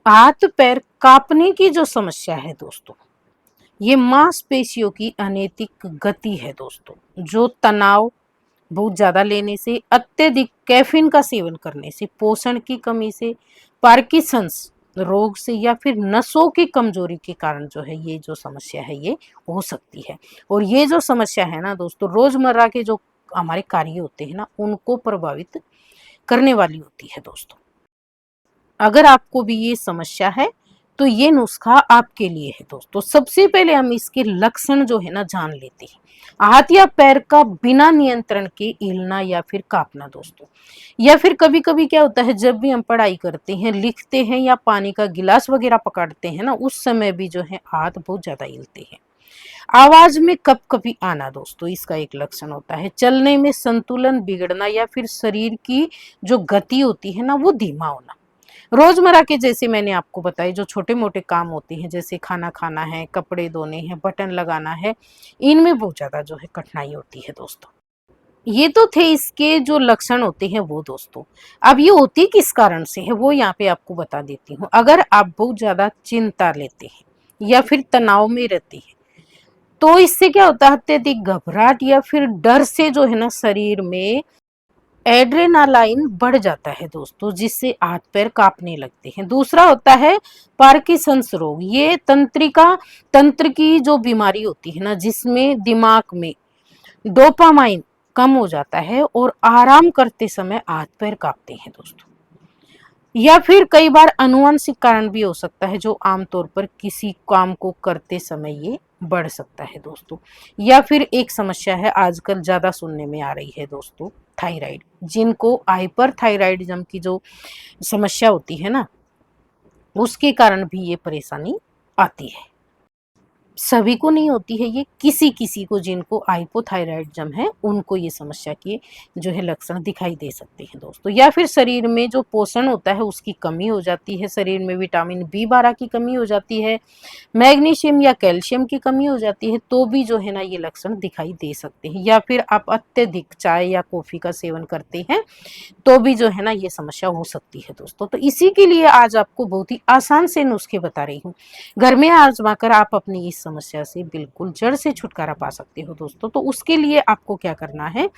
हाथ पैर कांपने की जो समस्या है दोस्तों, ये मांसपेशियों की अनैतिक गति है दोस्तों, जो तनाव बहुत ज्यादा लेने से, अत्यधिक कैफीन का सेवन करने से, पोषण की कमी से, पार्किंसंस रोग से या फिर नसों की कमजोरी के कारण जो है ये जो समस्या है ये हो सकती है। और ये जो समस्या है ना दोस्तों, रोजमर्रा के जो हमारे कार्य होते हैं ना उनको प्रभावित करने वाली होती है दोस्तों। अगर आपको भी ये समस्या है तो ये नुस्खा आपके लिए है दोस्तों। सबसे पहले हम इसके लक्षण जो है ना जान लेते हैं। हाथ या पैर का बिना नियंत्रण के हिलना या फिर कांपना दोस्तों, या फिर कभी कभी क्या होता है जब भी हम पढ़ाई करते हैं, लिखते हैं या पानी का गिलास वगैरह पकड़ते हैं ना, उस समय भी जो है हाथ बहुत ज्यादा हिलते हैं। आवाज में कप कपी आना दोस्तों, इसका एक लक्षण होता है। चलने में संतुलन बिगड़ना या फिर शरीर की जो गति होती है ना वो धीमा होना। रोजमर्रा के जैसे मैंने आपको बताया जो छोटे मोटे काम होते हैं, जैसे खाना खाना है, कपड़े धोने हैं, बटन लगाना है, इनमें बहुत ज्यादा जो है कठिनाई होती है दोस्तों। ये तो थे इसके जो लक्षण होते हैं वो दोस्तों। अब ये होती किस कारण से है वो यहाँ पे आपको बता देती हूँ। अगर आप बहुत ज्यादा चिंता लेते हैं या फिर तनाव में रहते हैं तो इससे क्या होता है, अत्यधिक घबराहट या फिर डर से जो है ना शरीर में एड्रेनालाइन बढ़ जाता है दोस्तों, जिससे हाथ पैर कांपने लगते हैं। दूसरा होता है पार्किंसंस रोग। ये तंत्र की जो बीमारी होती है ना, जिसमें दिमाग में डोपामाइन कम हो जाता है और आराम करते समय हाथ पैर कांपते हैं दोस्तों। या फिर कई बार अनुवांशिक कारण भी हो सकता है, जो आमतौर पर किसी काम को करते समय ये बढ़ सकता है दोस्तों। या फिर एक समस्या है आजकल ज्यादा सुनने में आ रही है दोस्तों, थायराइड। जिनको हाइपरथायराइडिज्म की जो समस्या होती है ना, उसके कारण भी ये परेशानी आती है। सभी को नहीं होती है ये, किसी किसी को जिनको हाइपोथायराइडिज्म है उनको ये समस्या के जो है लक्षण दिखाई दे सकते हैं दोस्तों। या फिर शरीर में जो पोषण होता है उसकी कमी हो जाती है, शरीर में विटामिन बी 12 की कमी हो जाती है, मैग्नीशियम या कैल्शियम की कमी हो जाती है, तो भी जो है ना ये लक्षण दिखाई दे सकते हैं। या फिर आप अत्यधिक चाय या कॉफी का सेवन करते हैं तो भी जो है ना ये समस्या हो सकती है दोस्तों। तो इसी के लिए आज आपको बहुत ही आसान से नुस्खे बता रही हूँ, घर में आजमा कर आप अपनी इस समस्या से बिल्कुल जड़ से छुटकारा पा सकते हो दोस्तों। तो उसके लिए आपको क्या करना है,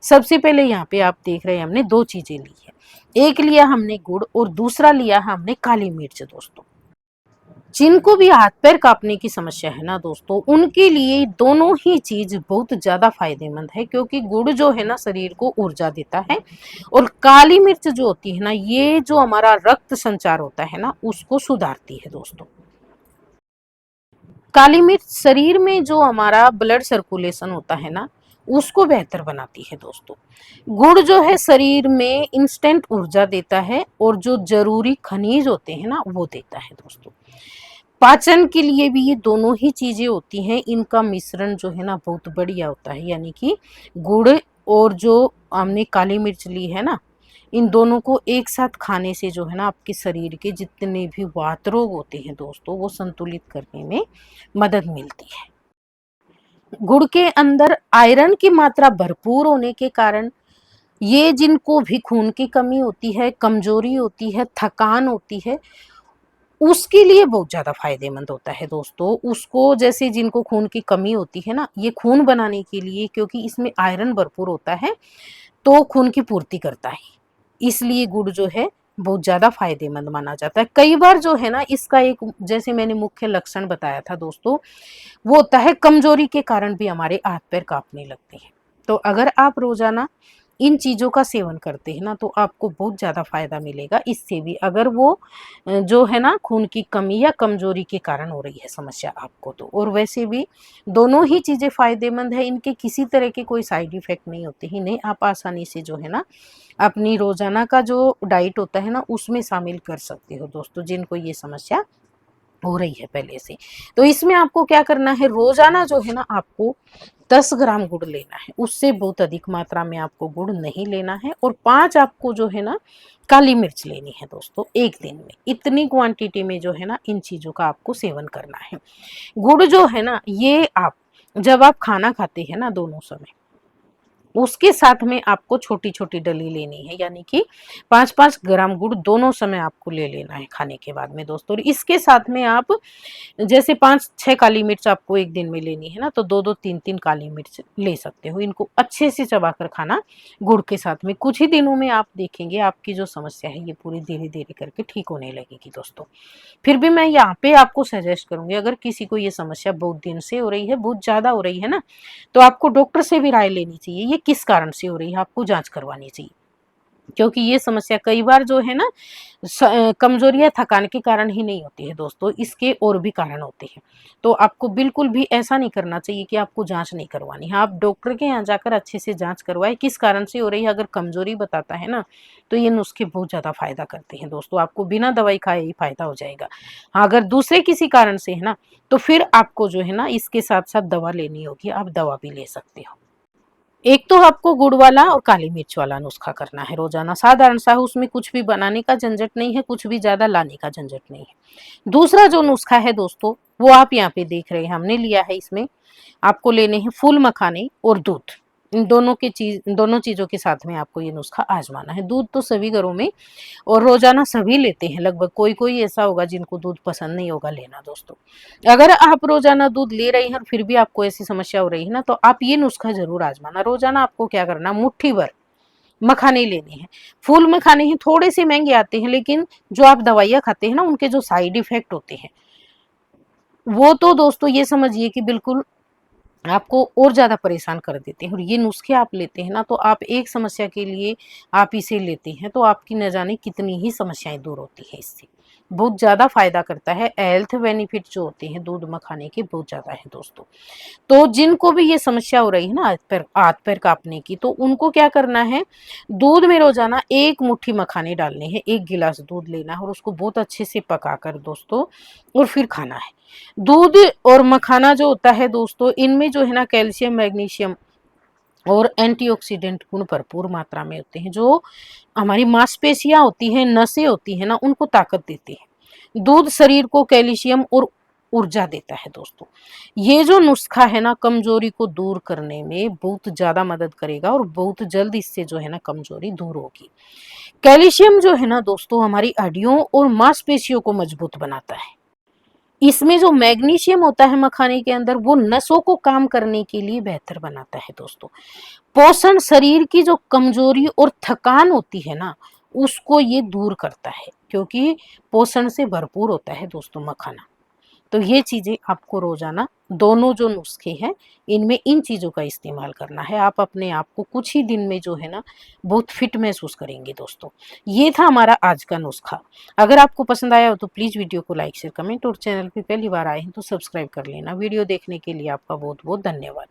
सबसे पहले यहाँ पे आप देख रहे हैं हमने दो चीजें ली है। एक लिया हमने गुड़ और दूसरा लिया हमने काली मिर्च दोस्तों। जिनको भी हाथ पैर कांपने की समस्या है ना दोस्तों, उनके लिए दोनों ही चीज बहुत ज्यादा फायदेमंद है, क्योंकि गुड़ जो है ना शरीर को ऊर्जा देता है और काली मिर्च जो होती है ना ये जो हमारा रक्त संचार होता है ना उसको सुधारती है दोस्तों। काली मिर्च शरीर में जो हमारा ब्लड सर्कुलेशन होता है ना उसको बेहतर बनाती है दोस्तों। गुड़ जो है शरीर में इंस्टेंट ऊर्जा देता है और जो जरूरी खनिज होते हैं ना वो देता है दोस्तों। पाचन के लिए भी ये दोनों ही चीजें होती हैं, इनका मिश्रण जो है ना बहुत बढ़िया होता है। यानी कि गुड़ और जो हमने काली मिर्च ली है ना, इन दोनों को एक साथ खाने से जो है ना आपके शरीर के जितने भी वात रोग होते हैं दोस्तों वो संतुलित करने में मदद मिलती है। गुड़ के अंदर आयरन की मात्रा भरपूर होने के कारण ये जिनको भी खून की कमी होती है, कमजोरी होती है, थकान होती है, उसके लिए बहुत ज़्यादा फ़ायदेमंद होता है दोस्तों। उसको जैसे जिनको खून की कमी होती है ना, ये खून बनाने के लिए, क्योंकि इसमें आयरन भरपूर होता है तो खून की पूर्ति करता है, इसलिए गुड़ जो है बहुत ज़्यादा फ़ायदेमंद माना जाता है। कई बार जो है ना इसका एक जैसे मैंने मुख्य लक्षण बताया था दोस्तों, वो होता है कमजोरी के कारण भी हमारे हाथ पैर कांपने लगते हैं। तो अगर आप रोजाना इन चीजों का सेवन करते हैं ना तो आपको बहुत ज्यादा फायदा मिलेगा इससे भी, अगर वो जो है ना खून की कमी या कमजोरी के कारण हो रही है समस्या आपको तो। और वैसे भी दोनों ही चीजें फायदेमंद है, इनके किसी तरह के कोई साइड इफेक्ट नहीं होते ही नहीं, आप आसानी से जो है ना अपनी रोजाना का जो डाइट होता है ना उसमें शामिल कर सकते हो दोस्तों, जिनको ये समस्या हो रही है पहले से। तो इसमें आपको क्या करना है, रोजाना जो है ना आपको 10 ग्राम गुड़ लेना है, उससे बहुत अधिक मात्रा में आपको गुड़ नहीं लेना है। और 5 आपको जो है ना काली मिर्च लेनी है दोस्तों एक दिन में। इतनी क्वांटिटी में जो है ना इन चीजों का आपको सेवन करना है। गुड़ जो है ना ये आप जब आप खाना खाते हैं ना दोनों समय, उसके साथ में आपको छोटी छोटी डली लेनी है, यानी कि 5-5 ग्राम गुड़ दोनों समय आपको ले लेना है खाने के बाद में दोस्तों। और इसके साथ में आप जैसे 5-6 काली मिर्च आपको एक दिन में लेनी है ना, तो 2-2 3-3 काली मिर्च ले सकते हो। इनको अच्छे से चबाकर खाना गुड़ के साथ में। कुछ ही दिनों में आप देखेंगे आपकी जो समस्या है ये पूरी धीरे धीरे करके ठीक होने लगेगी दोस्तों। फिर भी मैं यहाँ पे आपको सजेस्ट करूंगी, अगर किसी को ये समस्या बहुत दिन से हो रही है, बहुत ज्यादा हो रही है ना, तो आपको डॉक्टर से भी राय लेनी चाहिए। ये किस कारण से हो रही है, आपको जांच करवानी चाहिए, क्योंकि ये समस्या कई बार जो है ना कमजोरी या थकान के कारण ही नहीं होती है दोस्तों, इसके और भी कारण होते हैं। तो आपको बिल्कुल भी ऐसा नहीं करना चाहिए कि आपको जांच नहीं करवानी है। आप डॉक्टर के यहाँ जाकर अच्छे से जांच करवाए किस कारण से हो रही है। अगर कमजोरी बताता है ना, तो ये नुस्खे बहुत ज्यादा फायदा करते हैं दोस्तों, आपको बिना दवाई खाए ही फायदा हो जाएगा। हाँ, अगर दूसरे किसी कारण से है ना, तो फिर आपको जो है ना इसके साथ साथ दवा लेनी होगी, आप दवा भी ले सकते हो। एक तो आपको गुड़ वाला और काली मिर्च वाला नुस्खा करना है रोजाना, साधारण सा है, उसमें कुछ भी बनाने का झंझट नहीं है, कुछ भी ज्यादा लाने का झंझट नहीं है। दूसरा जो नुस्खा है दोस्तों, वो आप यहाँ पे देख रहे हैं, हमने लिया है, इसमें आपको लेने हैं फूल मखाने और दूध। इन दोनों चीजों के साथ में आपको ये नुस्खा आजमाना है। दूध तो सभी घरों में और रोजाना सभी लेते हैं लगभग, कोई कोई ऐसा होगा जिनको दूध पसंद नहीं होगा लेना दोस्तों। अगर आप रोजाना दूध ले रहे हैं और फिर भी आपको ऐसी समस्या हो रही है ना, तो आप ये नुस्खा जरूर आजमाना। रोजाना आपको क्या करना, मुट्ठी भर मखाने लेने हैं। फूल मखाने हैं, थोड़े से महंगे आते हैं, लेकिन जो आप दवाइयाँ खाते हैं ना उनके जो साइड इफेक्ट होते हैं वो तो दोस्तों ये समझिए कि बिल्कुल आपको और ज़्यादा परेशान कर देते हैं। और ये नुस्खे आप लेते हैं ना, तो आप एक समस्या के लिए आप इसे लेते हैं तो आपकी न जाने कितनी ही समस्याएं दूर होती है इससे। बहुत ज़्यादा फायदा करता है, हेल्थ बेनिफिट जो होते हैं दूध मखाने के बहुत ज़्यादा है दोस्तों। तो जिनको भी ये समस्या हो रही है ना हाथ पैर कांपने की, तो उनको क्या करना है, दूध में रोजाना 1 मुट्ठी मखाने डालने हैं, 1 गिलास दूध लेना है और उसको बहुत अच्छे से पकाकर दोस्तों और फिर खाना है। दूध और मखाना जो होता है दोस्तों, इनमें जो है ना कैल्शियम, मैग्नीशियम और एंटीऑक्सीडेंट गुण भरपूर मात्रा में होते हैं, जो हमारी मांसपेशियां होती हैं, नसें होती हैं ना, उनको ताकत देते हैं। दूध शरीर को कैल्शियम और ऊर्जा देता है दोस्तों। ये जो नुस्खा है ना कमजोरी को दूर करने में बहुत ज्यादा मदद करेगा और बहुत जल्द इससे जो है ना कमजोरी दूर होगी। कैल्शियम जो है ना दोस्तों हमारी हड्डियों और मांसपेशियों को मजबूत बनाता है। इसमें जो मैग्नीशियम होता है मखाने के अंदर, वो नसों को काम करने के लिए बेहतर बनाता है दोस्तों। पोषण शरीर की जो कमजोरी और थकान होती है ना, उसको ये दूर करता है, क्योंकि पोषण से भरपूर होता है दोस्तों मखाना। तो ये चीजें आपको रोजाना दोनों जो नुस्खे हैं इनमें इन चीजों का इस्तेमाल करना है। आप अपने आप को कुछ ही दिन में जो है ना बहुत फिट महसूस करेंगे दोस्तों। ये था हमारा आज का नुस्खा। अगर आपको पसंद आया हो तो प्लीज वीडियो को लाइक शेयर कमेंट और चैनल पे पहली बार आए हैं तो सब्सक्राइब कर लेना। वीडियो देखने के लिए आपका बहुत बहुत धन्यवाद।